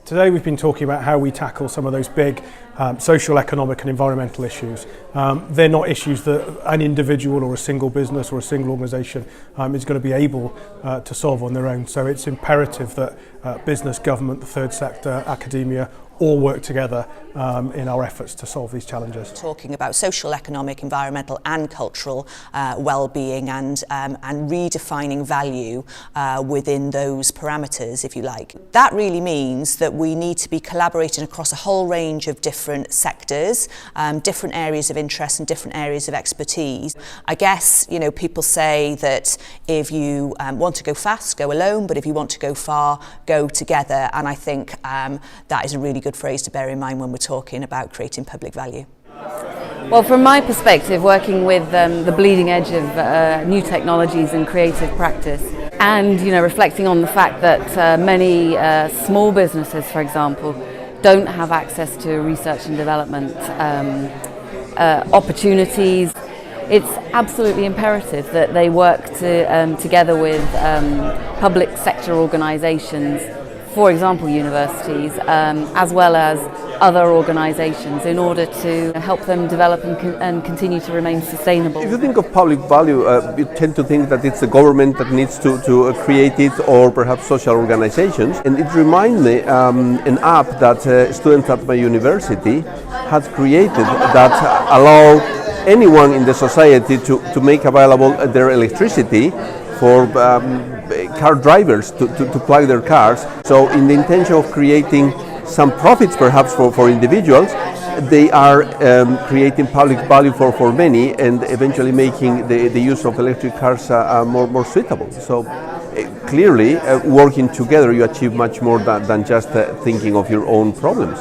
Today we've been talking about how we tackle some of those big social, economic and environmental issues. They're not issues that an individual or a single business or a single organisation is going to be able to solve on their own. So it's imperative that business, government, the third sector, academia all work together in our efforts to solve these challenges. Talking about social, economic, environmental and cultural well-being and redefining value within those parameters, if you like. That really means that we need to be collaborating across a whole range of different sectors, different areas of interest and different areas of expertise. I guess, you know, people say that if you want to go fast, go alone, but if you want to go far, go together. And I think that is a really good phrase to bear in mind when we're talking about creating public value. Well, from my perspective, working with the bleeding edge of new technologies and creative practice, and reflecting on the fact that many small businesses, for example, don't have access to research and development opportunities, it's absolutely imperative that they work together with public sector organisations, for example universities, as well as other organisations, in order to help them develop and continue to remain sustainable. If you think of public value, you tend to think that it's the government that needs to create it, or perhaps social organisations. And it reminds me an app that students at my university had created that allow anyone in the society to make available their electricity for car drivers to plug their cars. So in the intention of creating some profits perhaps for individuals, they are creating public value for many, and eventually making the use of electric cars more suitable. So clearly working together you achieve much more than just thinking of your own problems.